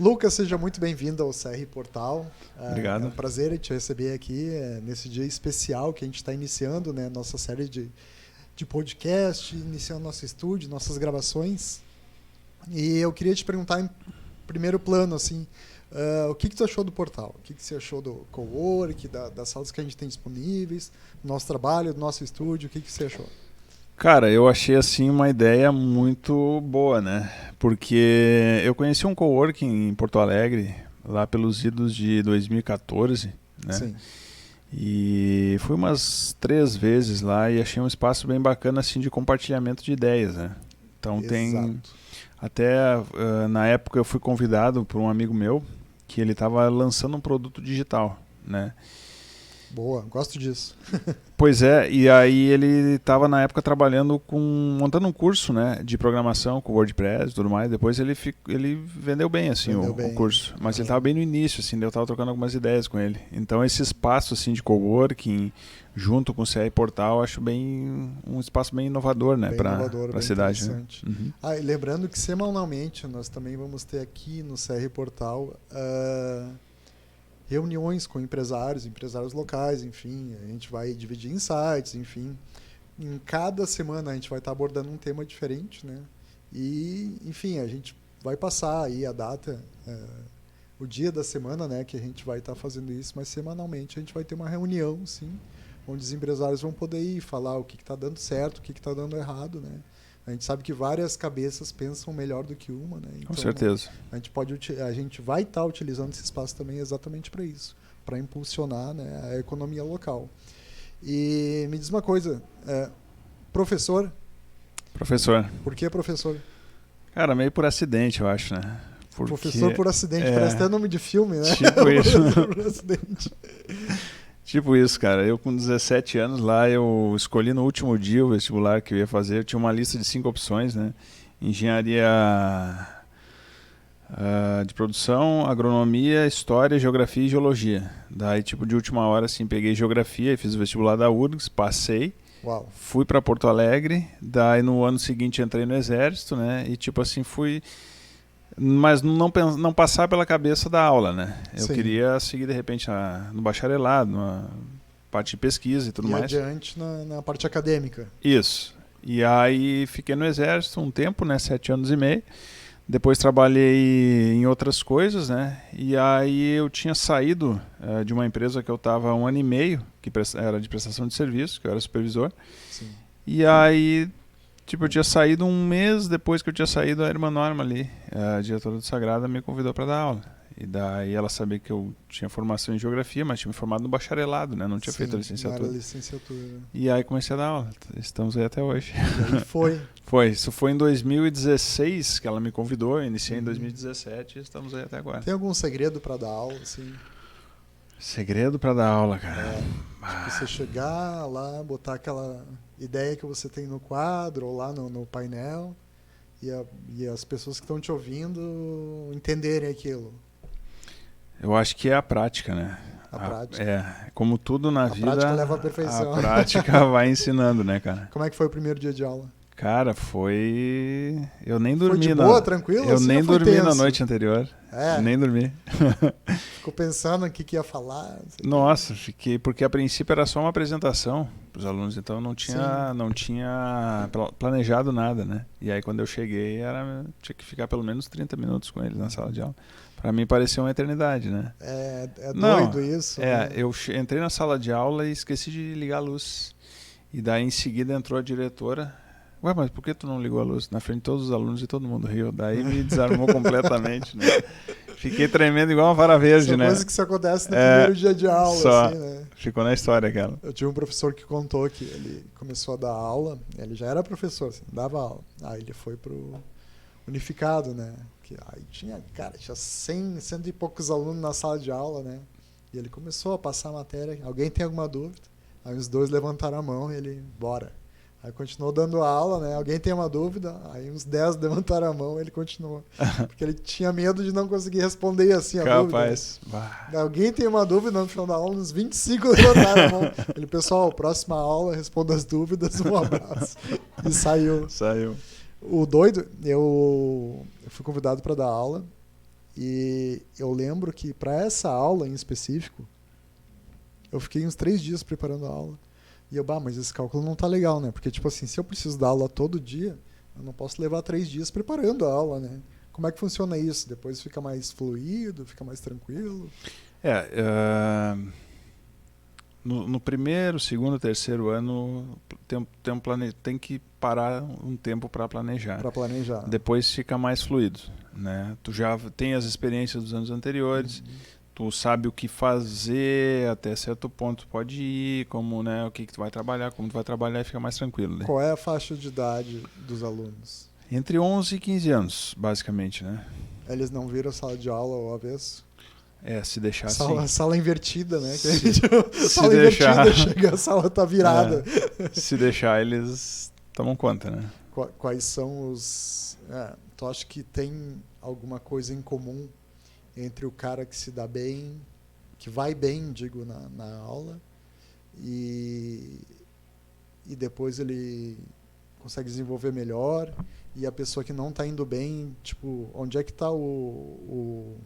Lucas, seja muito bem-vindo ao CR Portal. Obrigado. É um prazer te receber aqui nesse dia especial que a gente está iniciando, né, nossa série de podcast, iniciando nosso estúdio, nossas gravações. E eu queria te perguntar em primeiro plano, assim, o que tu achou do portal? O que você achou do cowork, das salas que a gente tem disponíveis, do nosso trabalho, do nosso estúdio? O que você achou? Cara, eu achei assim uma ideia muito boa, né? Porque eu conheci um coworking em Porto Alegre, lá pelos idos de 2014, né? Sim. E fui umas 3 vezes lá e achei um espaço bem bacana assim de compartilhamento de ideias, né? Então Exato. até na época eu fui convidado por um amigo meu que ele estava lançando um produto digital, né? Boa, gosto disso. Pois é, e aí ele estava na época trabalhando montando um curso, né, de programação com WordPress e tudo mais. Depois ele vendeu bem assim o curso, mas ele estava bem no início, assim, eu estava trocando algumas ideias com ele. Então esse espaço assim de coworking junto com o CR Portal, acho um espaço bem inovador, né, para a cidade. Né? Uhum. E lembrando que semanalmente nós também vamos ter aqui no CR Portal reuniões com empresários locais, enfim, a gente vai dividir insights, enfim. Em cada semana a gente vai estar abordando um tema diferente, né? E, enfim, a gente vai passar aí a data, o dia da semana, né, que a gente vai estar fazendo isso, mas semanalmente a gente vai ter uma reunião, sim, onde os empresários vão poder ir falar o que está dando certo, o que está dando errado, né? A gente sabe que várias cabeças pensam melhor do que uma, né? Então, com certeza. A gente vai estar utilizando esse espaço também exatamente para isso, para impulsionar, né, a economia local. E me diz uma coisa, professor? Professor. Por que professor? Cara, meio por acidente, eu acho, né? Professor por acidente, parece até nome de filme, né? Tipo isso. Por acidente. Tipo isso, cara. Eu com 17 anos lá, eu escolhi no último dia o vestibular que eu ia fazer. Eu tinha uma lista de 5 opções, né? Engenharia de produção, agronomia, história, geografia e geologia. Daí, tipo, de última hora, assim, peguei geografia e fiz o vestibular da URGS, passei. Uau. Fui para Porto Alegre. Daí, no ano seguinte, entrei no Exército, né? E, tipo assim, fui... Mas não passar pela cabeça da aula, né? Eu Sim. queria seguir, de repente, no bacharelado, na parte de pesquisa e tudo mais. E adiante na parte acadêmica. Isso. E aí fiquei no Exército um tempo, né? 7 anos e meio. Depois trabalhei em outras coisas, né? E aí eu tinha saído de uma empresa que eu estava 1 ano e meio, que era de prestação de serviço, que eu era supervisor. Sim. E aí... Tipo, eu tinha saído 1 mês depois que eu tinha saído, a irmã Norma ali, a diretora do Sagrada, me convidou para dar aula. E daí ela sabia que eu tinha formação em geografia, mas tinha me formado no bacharelado, né? Não tinha feito a licenciatura. Não era licenciatura. E aí comecei a dar aula. Estamos aí até hoje. E aí foi? Isso foi em 2016 que ela me convidou, eu iniciei em 2017 e estamos aí até agora. Tem algum segredo para dar aula, assim? Segredo para dar aula, cara. Tipo, você chegar lá, botar aquela ideia que você tem no quadro ou lá no painel e as pessoas que estão te ouvindo entenderem aquilo. Eu acho que é a prática, né? A prática. Como tudo na vida, a prática leva à perfeição. A prática vai ensinando, né, cara? Como é que foi o primeiro dia de aula? Cara, foi... Eu nem dormi. Foi de boa, tranquilo? Eu nem dormi na noite anterior. Nem dormi. Ficou pensando o que ia falar? Nossa, fiquei... Porque a princípio era só uma apresentação para os alunos, então não tinha planejado nada, né? E aí quando eu cheguei, tinha que ficar pelo menos 30 minutos com eles na sala de aula. Para mim pareceu uma eternidade, né? É doido isso. Né? Eu entrei na sala de aula e esqueci de ligar a luz. E daí em seguida entrou a diretora... Ué, mas por que tu não ligou a luz? Na frente de todos os alunos e todo mundo riu. Daí me desarmou completamente, né? Fiquei tremendo igual uma vara verde, né? Coisa que isso acontece no primeiro dia de aula, só assim, né? Ficou na história aquela. Eu tive um professor que contou que ele começou a dar aula, ele já era professor, assim, dava aula. Aí ele foi pro unificado, né? Aí tinha 100 e poucos alunos na sala de aula, né? E ele começou a passar a matéria. Alguém tem alguma dúvida? Aí os dois levantaram a mão e ele, bora. Aí continuou dando aula, né? Alguém tem uma dúvida? Aí uns 10 levantaram a mão e ele continuou. Porque ele tinha medo de não conseguir responder assim a Capaz. dúvida. Alguém tem uma dúvida no final da aula? Uns 25 levantaram a mão. Ele, pessoal, próxima aula, responda as dúvidas, um abraço. E saiu. Saiu. O doido, eu fui convidado para dar aula E eu lembro que para essa aula em específico, eu fiquei uns 3 dias preparando a aula. E eu, mas esse cálculo não tá legal, né? Porque, tipo assim, se eu preciso dar aula todo dia, eu não posso levar 3 dias preparando a aula, né? Como é que funciona isso? Depois fica mais fluido, fica mais tranquilo? No primeiro, segundo, terceiro ano tem que parar um tempo para planejar. Para planejar. Depois fica mais fluido, né? Tu já tem as experiências dos anos anteriores, tu sabe o que fazer, até certo ponto pode ir, como, né, o que tu vai trabalhar, como tu vai trabalhar, e fica mais tranquilo. Né? Qual é a faixa de idade dos alunos? Entre 11 e 15 anos, basicamente, né? Eles não viram sala de aula ao avesso? Se deixar sala invertida, né? Se deixar, chega, a sala tá virada. Se deixar, eles tomam conta, né? Quais são os... tu acha que tem alguma coisa em comum entre o cara que se dá bem, que vai bem, digo, na aula, e depois ele consegue desenvolver melhor, e a pessoa que não está indo bem, tipo, onde é que está o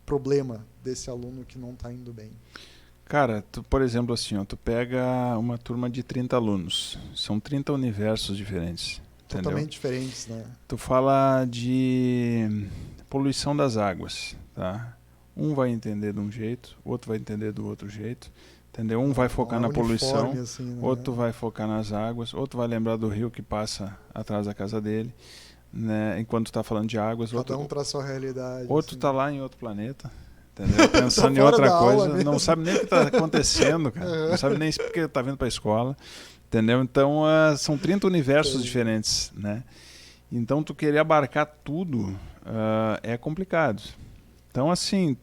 problema desse aluno que não está indo bem? Cara, por exemplo, assim, tu pega uma turma de 30 alunos, são 30 universos diferentes. Totalmente entendeu? Diferentes, né? Tu fala de poluição das águas, tá? Um vai entender de um jeito, outro vai entender do outro jeito, entendeu? Um vai focar na poluição, assim, né? outro vai focar nas águas, outro vai lembrar do rio que passa atrás da casa dele, né? Enquanto tu tá falando de águas, Cada um traz sua realidade. Outro assim. tá lá em outro planeta, entendeu? Pensando em outra coisa, não sabe nem o que tá acontecendo, cara. Não sabe nem porque tá vindo pra escola, entendeu? Então, são 30 universos diferentes, né? Então, tu querer abarcar tudo é complicado. Então, assim,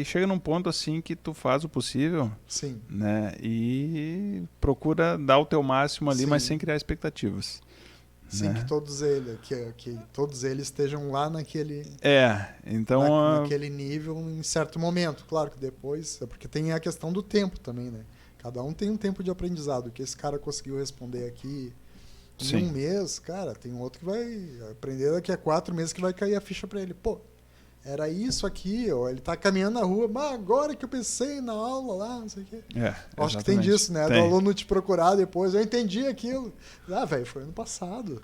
chega num ponto assim que tu faz o possível, Sim. né? E procura dar o teu máximo ali, Sim. mas sem criar expectativas. Sim, né? que todos eles estejam lá naquele... então... naquele nível em certo momento. Claro que depois... porque tem a questão do tempo também, né? Cada um tem um tempo de aprendizado. Que esse cara conseguiu responder aqui em um mês, cara, tem um outro que vai aprender daqui a 4 meses que vai cair a ficha para ele. Pô, era isso aqui, ó, ele tá caminhando na rua, mas agora que eu pensei na aula lá, não sei o quê. Acho que tem disso, né? Tem. Do aluno te procurar depois, eu entendi aquilo. Velho, foi ano passado.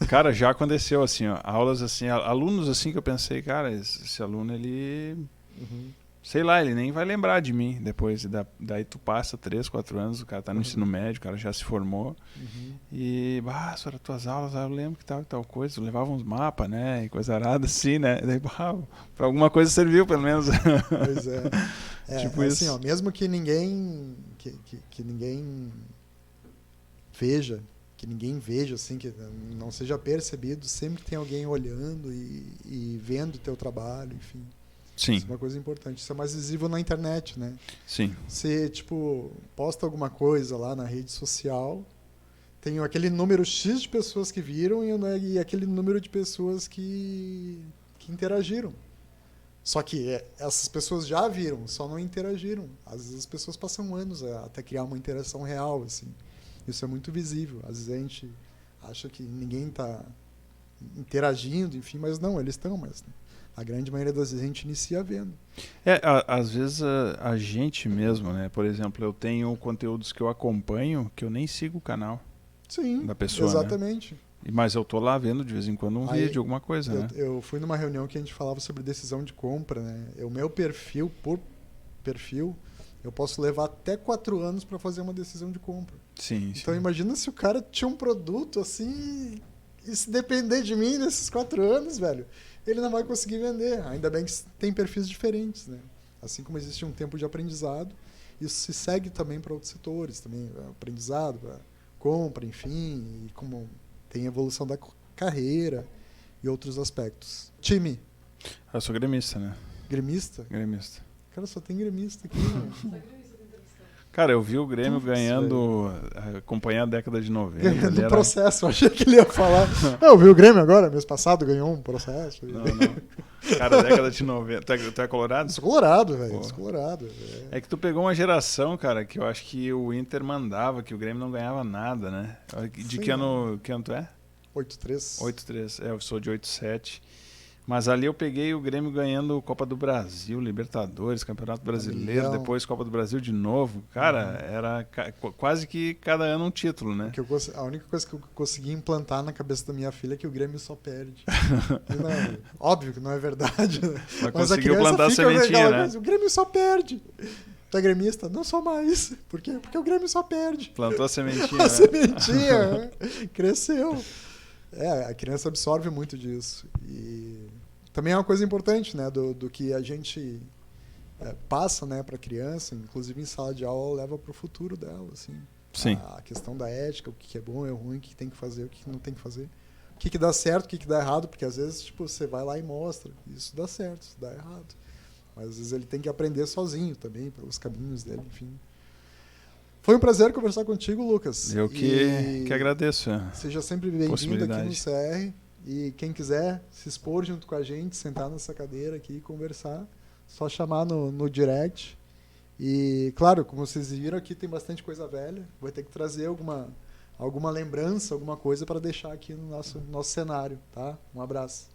Cara, já aconteceu assim, ó, aulas assim, alunos assim que eu pensei, cara, esse aluno, ele... Sei lá, ele nem vai lembrar de mim depois. Daí tu passa 3, 4 anos, o cara tá no ensino médio, o cara já se formou. E, sobre as tuas aulas, eu lembro que tal e tal coisa. Tu levava uns mapas, né? E coisa arada assim, né? Daí, pra alguma coisa serviu, pelo menos. Pois é. Tipo assim, isso. ó, mesmo que ninguém que ninguém veja, assim, que não seja percebido, sempre tem alguém olhando e vendo o teu trabalho, enfim. Sim. Isso é uma coisa importante. Isso é mais visível na internet, né? Sim. Você, posta alguma coisa lá na rede social, tem aquele número X de pessoas que viram e aquele número de pessoas que interagiram. Só que essas pessoas já viram, só não interagiram. Às vezes as pessoas passam anos até criar uma interação real, assim. Isso é muito visível. Às vezes a gente acha que ninguém está interagindo, enfim, mas não, eles estão, mas... A grande maioria das vezes a gente inicia vendo. Às vezes a gente mesmo, né? Por exemplo, eu tenho conteúdos que eu acompanho que eu nem sigo o canal da pessoa. Exatamente. Né? Mas eu tô lá vendo de vez em quando um vídeo, alguma coisa, né? Eu fui numa reunião que a gente falava sobre decisão de compra, né? O meu perfil, eu posso levar até 4 anos para fazer uma decisão de compra. Sim. Então imagina se o cara tinha um produto assim, e se depender de mim nesses 4 anos, velho, ele não vai conseguir vender. Ainda bem que tem perfis diferentes, né? Assim como existe um tempo de aprendizado, isso se segue também para outros setores, também aprendizado, compra, enfim, e como tem evolução da carreira e outros aspectos. Time? Eu sou gremista, né? Gremista? Gremista. Cara, só tem gremista aqui, né? Cara, eu vi o Grêmio ganhando, acompanhar a década de 90. Ganhando um processo, eu achei que ele ia falar. Eu vi o Grêmio agora, mês passado, ganhou um processo. Não. Cara, década de 90. Tu é colorado? Sou colorado, velho. Sou colorado. É que tu pegou uma geração, cara, que eu acho que o Inter mandava, que o Grêmio não ganhava nada, né? De que ano tu é? 8-3. 8-3. Eu sou de 8-7. Mas ali eu peguei o Grêmio ganhando Copa do Brasil, Libertadores, Campeonato Brasileiro, depois Copa do Brasil de novo. Cara, era quase que cada ano um título, né? A única coisa que eu consegui implantar na cabeça da minha filha é que o Grêmio só perde. Não, óbvio que não é verdade. Né? Mas conseguiu plantar a sementinha, né? O Grêmio só perde. Tu é gremista? Não sou mais. Por quê? Porque o Grêmio só perde. Plantou a sementinha. A sementinha cresceu. A criança absorve muito disso. E também é uma coisa importante, né, do que a gente passa, né, para a criança, inclusive em sala de aula, leva para o futuro dela, assim. Sim. A questão da ética, o que é bom, é ruim, o que tem que fazer, o que não tem que fazer. O que dá certo, o que dá errado, porque às vezes tipo, você vai lá e mostra, isso dá certo, isso dá errado. Mas às vezes ele tem que aprender sozinho também, pelos caminhos dele, enfim. Foi um prazer conversar contigo, Lucas. Eu que agradeço. Seja sempre bem-vindo aqui no CR. E quem quiser se expor junto com a gente, sentar nessa cadeira aqui e conversar, só chamar no direct. E, claro, como vocês viram aqui, tem bastante coisa velha. Vai ter que trazer alguma lembrança, alguma coisa para deixar aqui no nosso cenário. Tá? Um abraço.